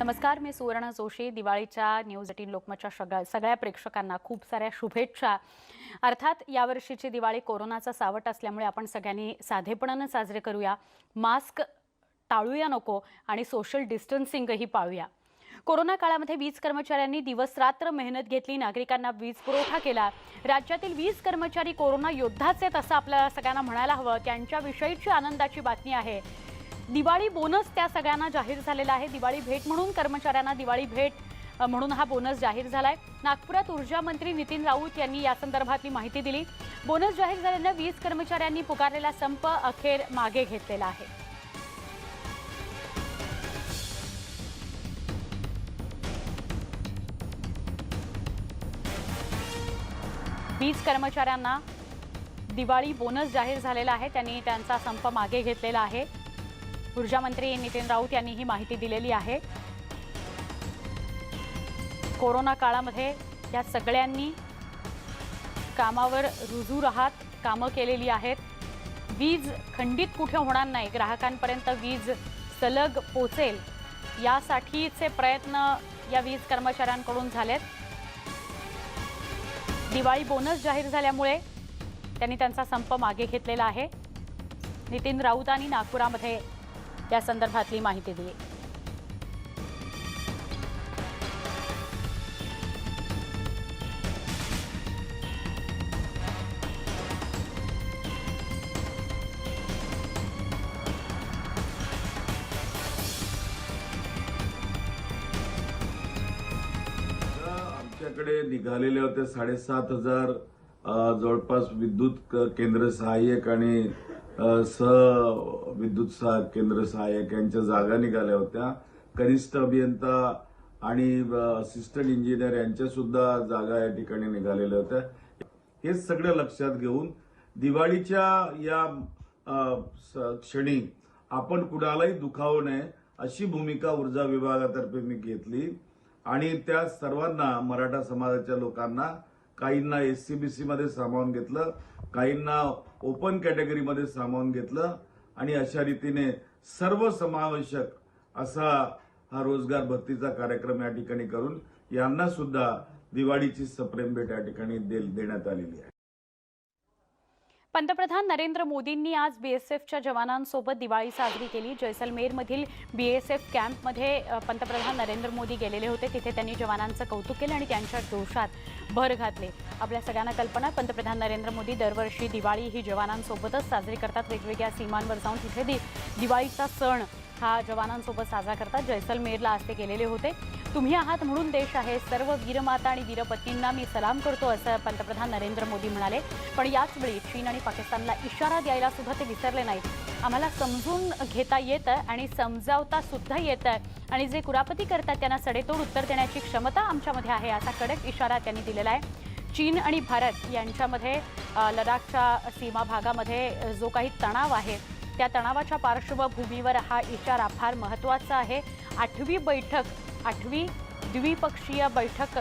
नमस्कार, मी सुवर्ण जोशी. दिवाळीच्या न्यूज 18 लोकमतच्या सगळ्या प्रेक्षकांना खूप साऱ्या शुभेच्छा. अर्थात यावर्षीची दिवाळी कोरोनाचा सावट असल्यामुळे आपण सगळ्यांनी साधेपणाने साजरे करूया, मास्क टाळूया नको आणि सोशल डिस्टन्सिंगही पाळूया. कोरोना काळामध्ये वीज कर्मचाऱ्यांनी दिवसरात्र मेहनत घेतली, नागरिकांना वीज पुरवठा केला. राज्यातील वीज कर्मचारी कोरोना योद्धाच आहेत असं आपल्याला सगळ्यांना म्हणायला हवं. त्यांच्याविषयीची आनंदाची बातमी आहे. दिवाळी बोनस त्या सगळ्यांना जाहीर झालेला आहे. दिवाळी भेट म्हणून कर्मचाऱ्यांना दिवाळी भेट म्हणून हा बोनस जाहीर झालाय. नागपुरात ऊर्जा मंत्री नितीन राऊत यांनी या संदर्भातली माहिती दिली. बोनस जाहीर झाल्यानं वीज कर्मचाऱ्यांनी पुकारलेला संप अखेर मागे घेतलेला आहे. वीज कर्मचाऱ्यांना दिवाळी बोनस जाहीर झालेला आहे. त्यांनी त्यांचा संप मागे घेतलेला आहे. ऊर्जा मंत्री नितीन राऊत यांनी ही माहिती दिलेली आहे. कोरोना काळामध्ये या सगळ्यांनी कामावर रुजू राहत कामं केलेली आहेत. वीज खंडित कुठे होणार नाही, ग्राहकांपर्यंत वीज सलग पोचेल यासाठीचे प्रयत्न या वीज कर्मचाऱ्यांकडून झालेत. दिवाळी बोनस जाहीर झाल्यामुळे त्यांनी त्यांचा संप मागे घेतलेला आहे. नितीन राऊतांनी नागपुरामध्ये या संदर्भातली माहिती दिली. आमच्याकडे निघालेले होते 7,500 जवळपास विद्युत केंद्र सहाय्यक आणि विद्युत केंद्र सहाय्यक यांच्या जागा निघाल्या होत्या. कनिष्ठ अभियंता आणि असिस्टंट इंजिनियर यांच्या सुद्धा जागा या ठिकाणी निघालेल्या होत्या. हे सगळं लक्षात घेऊन दिवाळीच्या या क्षणी आपण कुणालाही दुखावू नये अशी भूमिका ऊर्जा विभागातर्फे मी घेतली आणि त्या सर्वांना मराठा समाजाच्या लोकांना काहींना एससीबीसी मध्ये सामावून घेतलं, काहींना ओपन कॅटेगरीमध्ये सामावून घेतलं आणि अशा रीतीने सर्वसमावेशक असा हा रोजगार भरतीचा कार्यक्रम या ठिकाणी करून यांना सुद्धा दिवाळीची सप्रेम भेट या ठिकाणी देण्यात आलेली आहे. पंतप्रधान नरेंद्र मोदींनी आज बीएसएफच्या जवानांसोबत दिवाळी साजरी केली. जैसलमेरमधील बीएसएफ कॅम्पमध्ये पंतप्रधान नरेंद्र मोदी गेलेले होते. तिथे त्यांनी जवानांचं कौतुक केलं आणि त्यांच्या जोशात भर घातले. आपल्या सगळ्यांना कल्पना, पंतप्रधान नरेंद्र मोदी दरवर्षी दिवाळी ही जवानांसोबतच साजरी करतात. वेगवेगळ्या सीमांवर जाऊन तिथे दिवाळीचा सण हा जवानांसोबत साजरा करतात. जैसलमेरला आज ते गेलेले होते. तुम्ही आहात म्हणून देश आहे. सर्व वीरमाता आणि वीरपत्नींना मी सलाम करतो असं पंतप्रधान नरेंद्र मोदी म्हणाले. पण याच वेळी चीन आणि पाकिस्तानला इशारा द्यायला सुद्धा ते विसरले नाहीत. आम्हाला समजून घेता येतं आणि समजावता सुद्धा येतं आणि जे कुरापती करतात त्यांना सडेतोड उत्तर देण्याची क्षमता आमच्यामध्ये आहे असा कडक इशारा त्यांनी दिलेला आहे. चीन आणि भारत यांच्यामध्ये लडाखच्या सीमा भागामध्ये जो काही तणाव आहे त्या तणावाच्या पार्श्वभूमीवर हा इशारा फार महत्त्वाचा आहे. 8वी द्विपक्षीय बैठक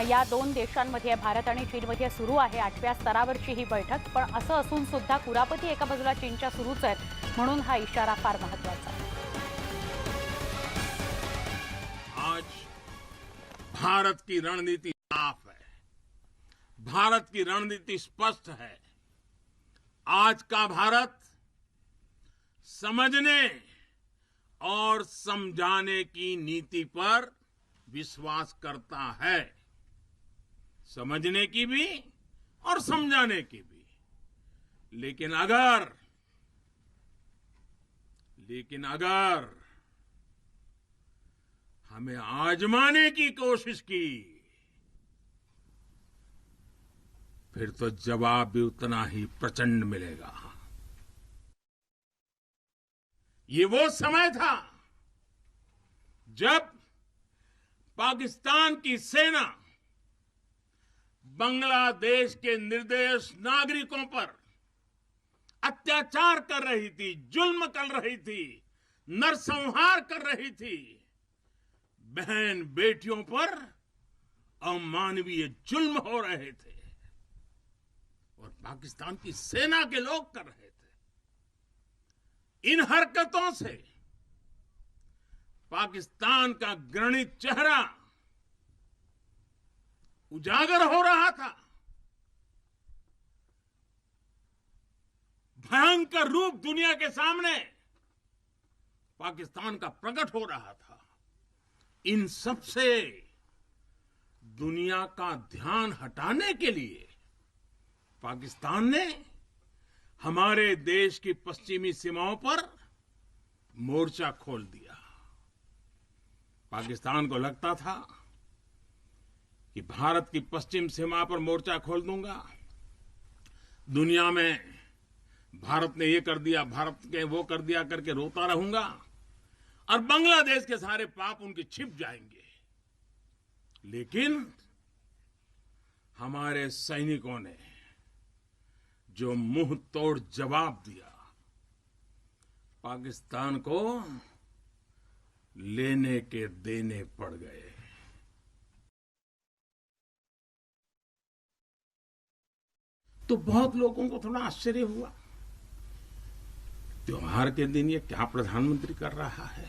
या दोन देशांमध्ये भारत आणि चीनमध्ये सुरू आहे. 8व्या स्तरावरची ही बैठक. पण असं असून सुद्धा कुरापती एका बाजूला चीनच्या सुरूच आहेत म्हणून हा इशारा फार महत्त्वाचा आहे. आज भारत की रणनीति साफ है, भारत की रणनीति स्पष्ट है. आज का भारत समझने और समझाने की नीति पर विश्वास करता है. समझने की भी और समझाने की भी. लेकिन अगर हमें आजमाने की कोशिश की फिर तो जवाब भी उतना ही प्रचंड मिलेगा. ये वो समय था जब पाकिस्तान की सेना बांग्लादेश के निर्दोष नागरिकों पर अत्याचार कर रही थी, जुल्म कर रही थी, नरसंहार कर रही थी. बहन बेटियों पर अमानवीय जुल्म हो रहे थे और पाकिस्तान की सेना के लोग कर रहे थे. इन हरकतों से पाकिस्तान का घृणित चेहरा उजागर हो रहा था, भयंकर रूप दुनिया के सामने पाकिस्तान का प्रकट हो रहा था। इन सब से दुनिया का ध्यान हटाने के लिए पाकिस्तान ने हमारे देश की पश्चिमी सीमाओं पर मोर्चा खोल दिया। पाकिस्तान को लगता था कि भारत की पश्चिम सीमा पर मोर्चा खोल दूंगा, दुनिया में भारत ने ये कर दिया, भारत ने वो कर दिया करके रोता रहूंगा और बांग्लादेश के सारे पाप उनके छिप जाएंगे। लेकिन हमारे सैनिकों ने जो मुंह तोड़ जवाब दिया, पाकिस्तान को लेने के देने पड़ गए। तो बहुत लोगों को थोड़ा आश्चर्य हुआ, त्योहार के दिन ये क्या प्रधानमंत्री कर रहा है।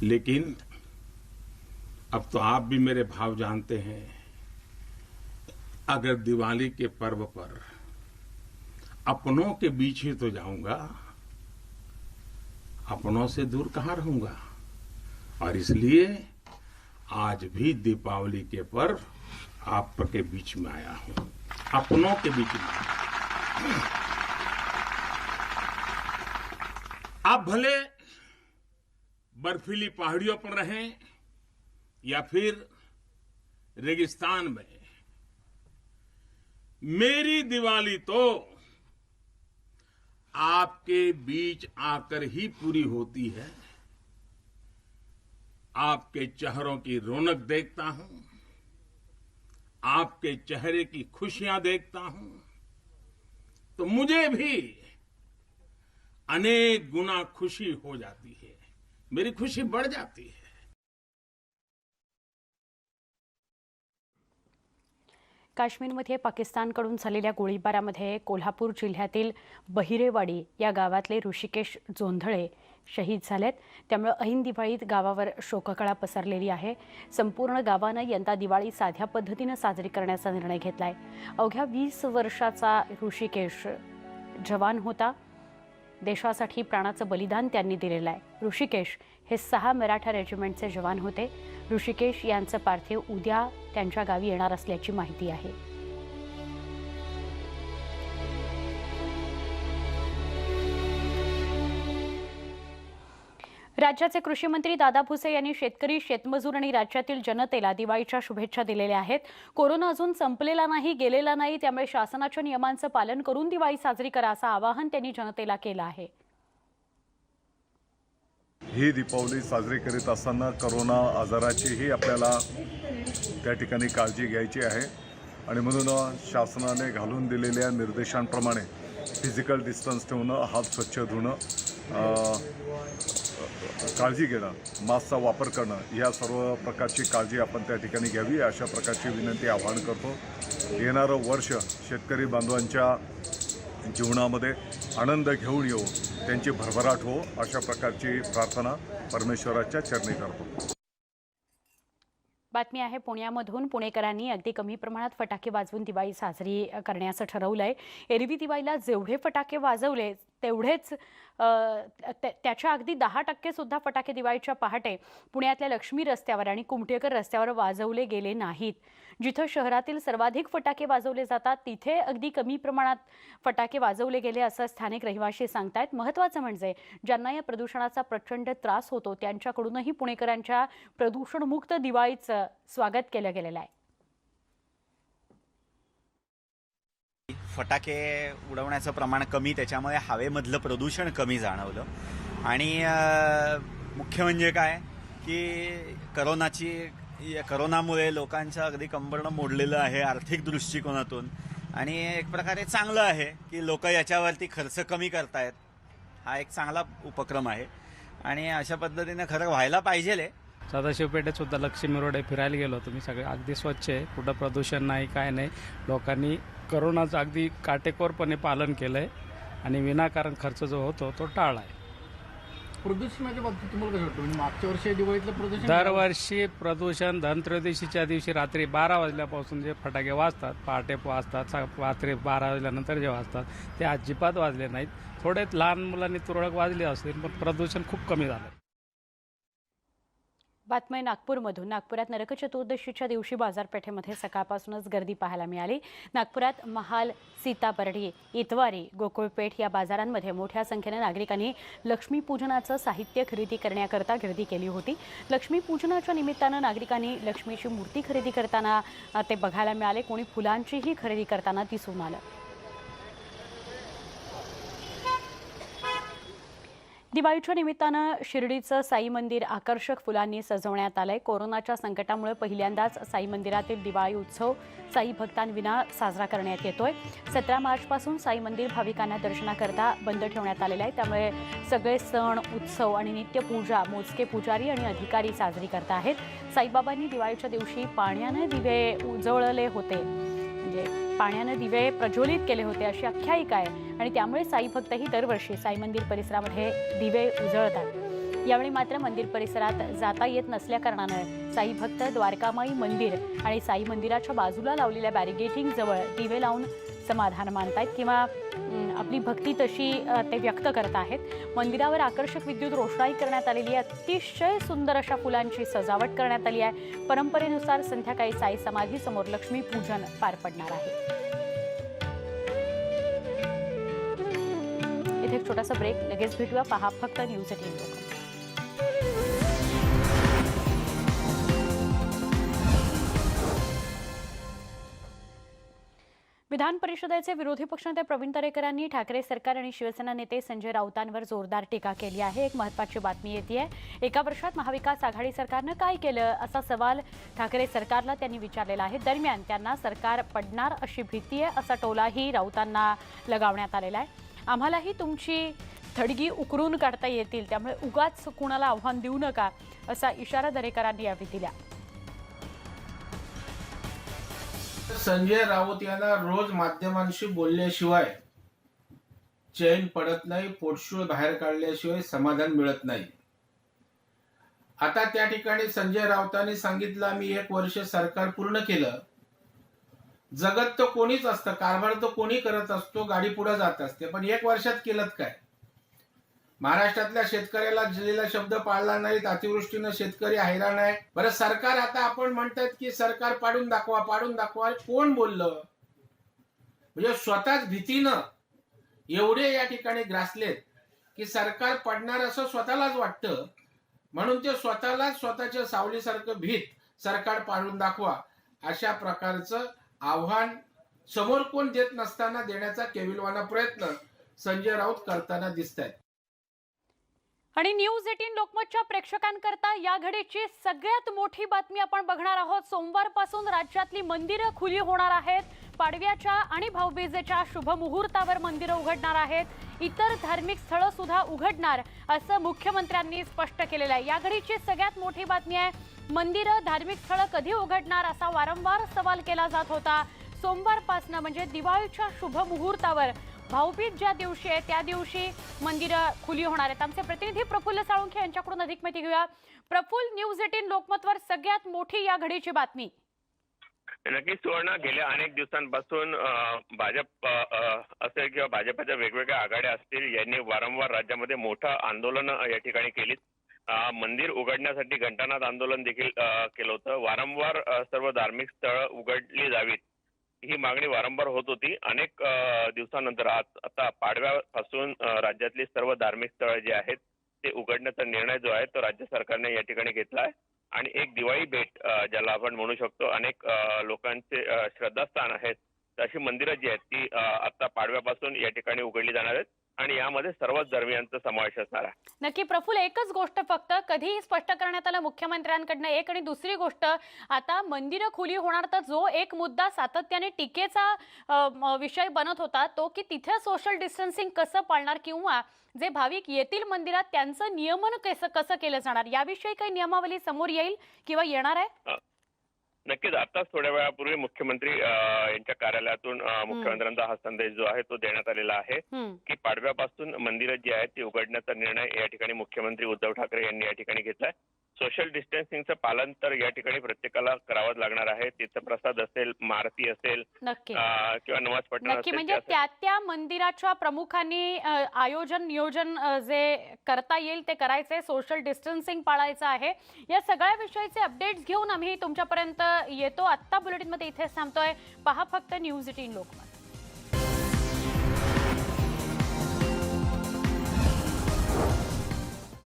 लेकिन अब तो आप भी मेरे भाव जानते हैं। अगर दिवाली के पर्व पर अपनों के बीच ही तो जाऊंगा, अपनों से दूर कहां रहूंगा। और इसलिए आज भी दीपावली के पर्व आपके बीच में आया हूं, अपनों के बीच में। आप भले बर्फीली पहाड़ियों पर रहें या फिर रेगिस्तान में, मेरी दिवाली तो आपके बीच आकर ही पूरी होती है। आपके चेहरों की रौनक देखता हूं, आपके चेहरे की खुशियां देखता हूं, तो मुझे भी अनेक गुना खुशी हो जाती है, मेरी खुशी बढ़ जाती है। काश्मीरमध्ये पाकिस्तानकडून झालेल्या गोळीबारामध्ये कोल्हापूर जिल्ह्यातील बहिरेवाडी या गावातले ऋषिकेश जोंधळे शहीद झालेत। त्यामुळे ऐन दिवाळीत गावावर शोककळा पसरलेली आहे। संपूर्ण गावानं यंदा दिवाळी साध्या पद्धतीने साजरी करण्याचा निर्णय घेतलाय। अवघ्या 20 वर्षाचा ऋषिकेश जवान होता। देशासाठी प्राणाचं बलिदान त्यांनी दिलेलं आहे। ऋषिकेश हे 6 मराठा रेजिमेंटचे जवान होते। ऋषिकेश यांचं पार्थिव उद्या त्यांच्या गावी येणार असल्याची माहिती आहे। राज्याचे कृषी मंत्री दादा भुसे यांनी शेतकरी, शेतमजूर आणि राज्यातील जनतेला दिवाळीच्या शुभेच्छा दिलेल्या आहेत। कोरोना अजून संपलेला नाही, गेलेला नाही, त्यामुळे शासनाच्या नियमांचं पालन करून दिवाळी साजरी करा असं आवाहन त्यांनी जनतेला केलं आहे। ही दीपावली साजरी करीत असताना कोरोना आजाराचीही आपल्याला त्या ठिकाणी काळजी घ्यायची आहे आणि म्हणून शासनाने घालून दिलेल्या निर्देशांप्रमाणे फिजिकल डिस्टन्स ठेवणं, हात स्वच्छ धुणं, काळजी घेणं, मास्कचा वापर करणं, या सर्व प्रकारची काळजी आपण त्या ठिकाणी घ्यावी अशा प्रकारची विनंती आवाहन करतो। येणारं वर्ष शेतकरी बांधवांच्या जीवनामध्ये आनंद घेऊन येऊ, त्यांची भरभराट हो अशा प्रकारची प्रार्थना परमेश्वराच्या चरणी करतो। बातमी आहे पुण्यामधून। पुणेकरांनी अगदी कमी प्रमाणात फटाके वाजवून दिवाळी साजरी करण्याचं ठरवलंय। एरवी दिवाळीला जेवढे फटाके वाजवले तेवढेच त्याच्या अगदी 10% सुद्धा फटाके दिवाळीच्या पहाटे पुण्यातल्या लक्ष्मी रस्त्यावर आणि कुमठेकर रस्त्यावर वाजवले गेले नाहीत। जिथे शहरातील सर्वाधिक फटाके वाजवले जातात तिथे अगदी कमी प्रमाणात फटाके वाजवले गेले असं स्थानिक रहिवासी सांगतायत। महत्त्वाचं म्हणजे ज्यांना या प्रदूषणाचा प्रचंड त्रास होतो त्यांच्याकडूनही पुणेकरांच्या प्रदूषणमुक्त दिवाळीचं स्वागत केलं गेलेलं आहे। फटाके उडवण्याचं प्रमाण कमी, त्याच्यामुळे हवेमधलं प्रदूषण कमी जाणवलं आणि मुख्य म्हणजे काय की करोनामुळे लोकांचं अगदी कंबरडं मोडलेलं आहे आर्थिक दृष्टिकोनातून आणि एक प्रकारे चांगलं आहे की लोक याच्यावरती खर्च कमी करतायत। हा एक चांगला उपक्रम आहे आणि अशा पद्धतीने खरं व्हायला पाहिजे। सदाशिवपेठेत सुद्धा लक्ष्मी रोड फिरायला गेलो तुम्ही, सगळे अगदी स्वच्छ आहे, कुठं प्रदूषण नाही, काय नाही। लोकांनी करोनाचं अगदी काटेकोरपणे पालन केलं आहे आणि विनाकारण खर्च जो होतो तो टाळला आहे। प्रदूषणाच्या बाबतीत तुम्हाला कसं वाटतं? म्हणजे मागच्या वर्षी दिवाळीतलं प्रदूषण दरवर्षी प्रदूषण धनत्रयोदशीच्या दिवशी रात्री 12 वाजल्यापासून जे फटाके वाजतात, पहाटे वाजतात, रात्री 12 वाजल्यानंतर जे वाजतात ते अजिबात वाजले नाहीत. थोडे लहान मुलांनी तुरळक वाजले असतील, पण प्रदूषण खूप कमी झालं. बातमी नागपूरमधून. नागपुरात नरक चतुर्दशीच्या दिवशी बाजारपेठेमध्ये सकाळपासूनच गर्दी पाहायला मिळाली. नागपुरात महाल, सीताबर्डी, इतवारी, गोकुळपेठ या बाजारांमध्ये मोठ्या संख्येने नागरिकांनी लक्ष्मीपूजनाचं साहित्य खरेदी करण्याकरता गर्दी केली होती. लक्ष्मीपूजनाच्या निमित्तानं नागरिकांनी लक्ष्मीची मूर्ती खरेदी करताना ते बघायला मिळाले. कोणी फुलांचीही खरेदी करताना दिसून आलं. दिवाळीच्या निमित्तानं शिर्डीचं साई मंदिर आकर्षक फुलांनी सजवण्यात आलंय. कोरोनाच्या संकटामुळे पहिल्यांदाच साई मंदिरातील दिवाळी उत्सव साई भक्तांविना साजरा करण्यात येतोय. 17 मार्चपासून साई मंदिर भाविकांना दर्शनाकरता बंद ठेवण्यात आलेलं आहे. त्यामुळे सगळे सण, उत्सव आणि नित्यपूजा मोजके पुजारी आणि अधिकारी साजरी करत आहेत. साईबाबांनी दिवाळीच्या दिवशी पाण्याने दिवे उजळले होते, म्हणजे पाण्याने दिवे प्रज्वलित केले होते अशी आख्यायिका आहे आणि त्यामुळे साई भक्तही दरवर्षी साई मंदिर परिसरामध्ये दिवे उजळतात. यावेळी मात्र मंदिर परिसरात जाता येत नसल्याकारणानं साई भक्त द्वारकामाई मंदिर आणि साई मंदिराच्या बाजूला लावलेल्या बॅरिगेटिंग जवळ दिवे लावून समाधान मानतायत किंवा आपली भक्ती तशी ते व्यक्त करत आहेत. मंदिरावर आकर्षक विद्युत रोषणाई करण्यात आलेली आहे. अतिशय सुंदर अशा फुलांची सजावट करण्यात आली आहे. परंपरेनुसार संध्याकाळी साई समाधी समोर लक्ष्मी पूजन पार पडणार आहे. इथे एक छोटासा ब्रेक, लगेच भेटूया. पहा फक्त न्यूज 18 लोकमत. विधान परिषदेचे विरोधी पक्षनेते प्रवीण दरेकरांनी ठाकरे सरकार आणि शिवसेना नेते संजय राऊतांवर जोरदार टीका केली आहे. एक महत्त्वाची बातमी येते. एका वर्षात महाविकास आघाडी सरकारनं काय केलं असा सवाल ठाकरे सरकारला त्यांनी विचारलेला आहे. दरम्यान त्यांना सरकार पडणार अशी भीती आहे असा टोलाही राऊतांना लगावण्यात आलेला आहे. आम्हालाही तुमची थडगी उकरून काढता येतील, त्यामुळे उगाच कुणाला आव्हान देऊ नका असा इशारा दरेकरांनी यावेळी दिला. संजय राऊत यांना रोज माध्यमांशी बोलल्याशिवाय चैन पडत नाही, पोटशूळ बाहेर काढल्याशिवाय समाधान मिळत नाही. आता त्या ठिकाणी संजय राऊतांनी सांगितलं आम्ही 1 वर्ष सरकार पूर्ण केलं. जगत तर कोणीच असतं, कारभार तर कोणी करत असतो, गाडी पुढे जात असते, पण 1 वर्षात केलं काय? महाराष्ट्रातल्या शेतकऱ्याला दिलेला शब्द पाळला नाही, अतिवृष्टीनं शेतकरी हैराण आहे. बरं, सरकार आता आपण म्हणतात की सरकार पाडून दाखवा, पाडून दाखवा. कोण बोललं? म्हणजे स्वतःच भीतीनं एवढे या ठिकाणी ग्रासलेत की सरकार पडणार असं स्वतःलाच वाटतं, म्हणून ते स्वतःलाच स्वतःच्या सावलीसारखं भीत सरकार पाडून दाखवा अशा प्रकारचं आव्हान समोर कोण देत नसताना देण्याचा केविलवाना प्रयत्न संजय राऊत करताना दिसत आहेत. आणि न्यूज 18 लोकमतच्या प्रेक्षकांकरता या घडीची सगळ्यात मोठी बातमी आपण बघणार आहोत. सोमवारपासून राज्यातली मंदिरं खुली होणार आहेत. पाडव्याच्या आणि भाऊबीजेच्या शुभ मुहूर्तावर मंदिरं उघडणार आहेत. इतर धार्मिक स्थळं सुद्धा उघडणार असं मुख्यमंत्र्यांनी स्पष्ट केलेलं आहे. या घडीची सगळ्यात मोठी बातमी आहे. मंदिरं, धार्मिक स्थळं कधी उघडणार असा वारंवार सवाल केला जात होता. सोमवारपासून म्हणजे दिवाळीच्या शुभ मुहूर्तावर, भाऊबीज ज्या दिवशी आहे त्या दिवशी मंदिरं खुली होणार आहेत. आमचे प्रतिनिधी प्रफुल्ल साळुंखे यांच्याकडून अधिक माहिती घेऊया. प्रफुल्ल, न्यूज 18 लोकमतवर सगळ्यात मोठी या घडीची बातमी. नक्कीच सुवर्ण, गेल्या अनेक दिवसांपासून भाजप असेल किंवा भाजपच्या वेगवेगळ्या आघाड्या असतील यांनी वारंवार राज्यामध्ये मोठं आंदोलन या ठिकाणी केली. मंदिर उघडण्यासाठी घंटानाद आंदोलन देखील केलं होतं. वारंवार सर्व धार्मिक स्थळं उघडली जावीत ही मागणी वारंवार होत होती. अनेक दिवसानंतर आता पाडव्यापासून राज्यातली सर्व धार्मिक स्थळं जी आहेत ते उघडण्याचा निर्णय जो आहे तो राज्य सरकारने या ठिकाणी घेतला आहे. आणि एक दिवाळी भेट ज्याला आपण म्हणू शकतो, अनेक लोकांचे श्रद्धास्थान आहेत अशी मंदिरं जी आहेत ती आता पाडव्यापासून या ठिकाणी उघडली जाणार आहेत आणि यामध्ये सर्वच धर्मियांचा समावेश असणार आहे. नक्की प्रफुल्ल, एकच गोष्ट फक्त कधीही स्पष्ट करण्यात आलं मुख्यमंत्र्यांकडनं एक, आणि दुसरी गोष्ट आता मंदिरं खुली होणार तर जो एक मुद्दा सातत्याने टीकेचा विषय बनत होता तो की तिथे सोशल डिस्टन्सिंग कसं पाळणार किंवा जे भाविक येतील मंदिरात त्यांचं नियमन कसं केलं जाणार, याविषयी काही नियमावली समोर येईल किंवा येणार आहे? नक्कीच आताच थोड्या वेळापूर्वी मुख्यमंत्री यांच्या कार्यालयातून मुख्यमंत्र्यांचा हा संदेश जो आहे तो देण्यात आलेला आहे की पाडव्यापासून मंदिरं जी आहेत ती उघडण्याचा निर्णय या ठिकाणी मुख्यमंत्री उद्धव ठाकरे यांनी या ठिकाणी घेतलाय. सोशल डिस्टन्सिंगचं पालन तर या ठिकाणी प्रत्येकाला करावंच लागणार आहे. तीर्थप्रसाद असेल, मारुती असेल नक्की किंवा नमाज पठण नक्की असेल, म्हणजे त्या मंदिराच्या प्रमुखांनी आयोजन नियोजन जे करता येईल ते करायचे, सोशल डिस्टन्सिंग पाळायचं आहे. या सगळ्या विषयाचे अपडेट्स घेऊन आम्ही तुमच्यापर्यंत येतो. आत्ता बुलेटिनमध्ये इथेच थांबतोय. पहा फक्त न्यूज 18 लोकमत.